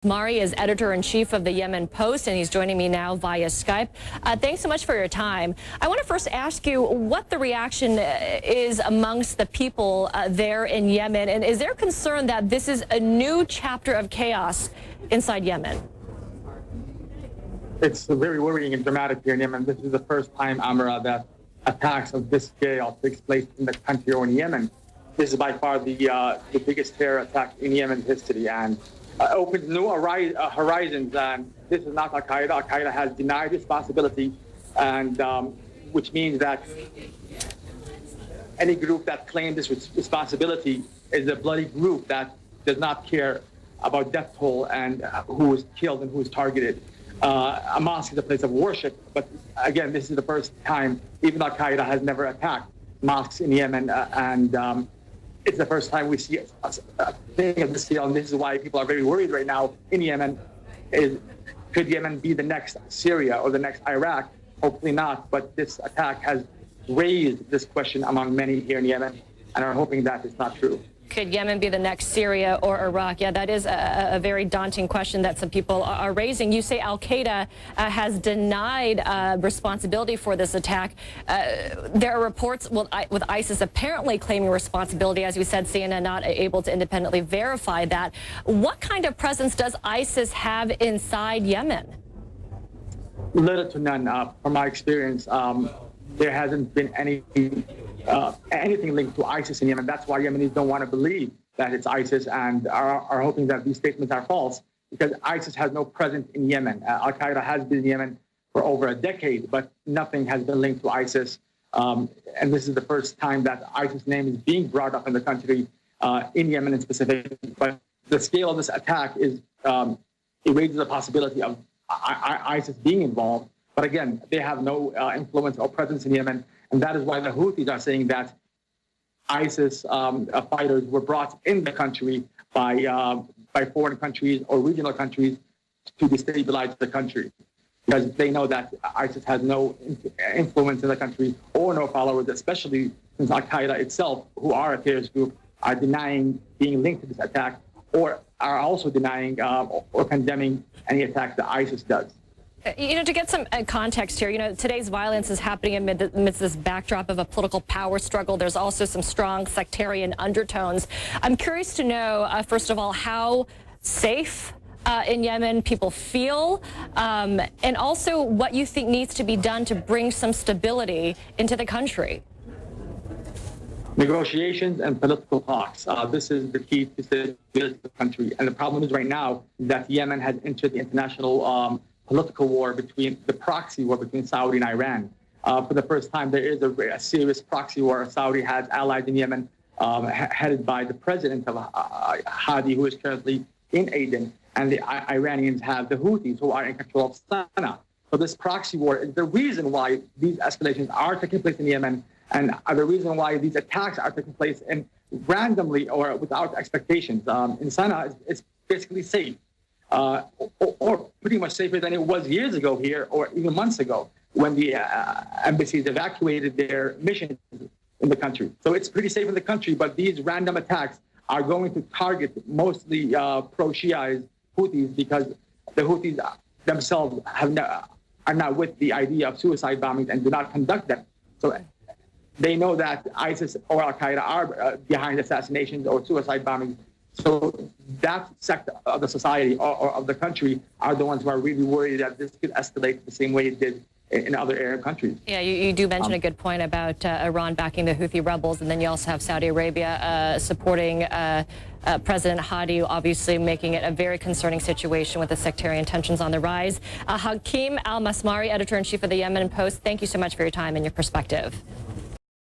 Almasmari is editor-in-chief of the Yemen Post, and he's joining me now via Skype. Thanks so much for your time. I want to first ask you what the reaction is amongst the people there in Yemen, and is there concern that this is a new chapter of chaos inside Yemen? It's very worrying and dramatic here in Yemen. This is the first time, Amra, that attacks of this scale takes place in the country or in Yemen. This is by far the biggest terror attack in Yemen's history, and opens new horizons. And this is not Al-Qaeda. Al-Qaeda has denied responsibility, and which means that any group that claims this responsibility is a bloody group that does not care about death toll and who is killed and who is targeted. A mosque is a place of worship, but again, this is the first time, even Al-Qaeda has never attacked mosques in Yemen, and it's the first time we see a thing of this scale, and this is why people are very worried right now in Yemen. Could Yemen be the next Syria or the next Iraq? Hopefully not, but this attack has raised this question among many here in Yemen, and are hoping that it's not true. Could Yemen be the next Syria or Iraq? Yeah, that is a very daunting question that some people are raising. You say Al-Qaeda has denied responsibility for this attack. There are reports with ISIS apparently claiming responsibility. As we said, CNN not able to independently verify that. What kind of presence does ISIS have inside Yemen? Little to none. From my experience, there hasn't been anything linked to ISIS in Yemen. That's why Yemenis don't want to believe that it's ISIS and are hoping that these statements are false, because ISIS has no presence in Yemen. Al-Qaeda has been in Yemen for over a decade, but nothing has been linked to ISIS. And this is the first time that ISIS name is being brought up in the country, in Yemen in specific. But the scale of this attack is it raises the possibility of ISIS being involved. But again, they have no influence or presence in Yemen. And that is why the Houthis are saying that ISIS fighters were brought in the country by foreign countries or regional countries to destabilize the country, because they know that ISIS has no influence in the country or no followers, especially since Al-Qaeda itself, who are a terrorist group, are denying being linked to this attack, or are also denying or condemning any attack that ISIS does. You know, to get some context here, you know, today's violence is happening amidst this backdrop of a political power struggle. There's also some strong sectarian undertones. I'm curious to know, first of all, how safe in Yemen people feel, and also what you think needs to be done to bring some stability into the country. Negotiations and political talks. This is the key to stability of the country. And the problem is right now that Yemen has entered the international political war the proxy war between Saudi and Iran. For the first time, there is a serious proxy war. Saudi has allies in Yemen, headed by the president of Hadi, who is currently in Aden, and the Iranians have the Houthis, who are in control of Sana'a. So this proxy war is the reason why these escalations are taking place in Yemen, and are the reason why these attacks are taking place randomly or without expectations. In Sana'a, it's basically safe. Or pretty much safer than it was years ago here, or even months ago, when the embassies evacuated their missions in the country. So it's pretty safe in the country, but these random attacks are going to target mostly pro-Shia Houthis, because the Houthis themselves are not with the idea of suicide bombings and do not conduct them. So they know that ISIS or Al-Qaeda are behind assassinations or suicide bombings. So that sector of the society or of the country are the ones who are really worried that this could escalate the same way it did in other Arab countries. Yeah, you do mention a good point about Iran backing the Houthi rebels, and then you also have Saudi Arabia supporting President Hadi, obviously making it a very concerning situation with the sectarian tensions on the rise. Hakim Almasmari, editor-in-chief of the Yemen Post, thank you so much for your time and your perspective.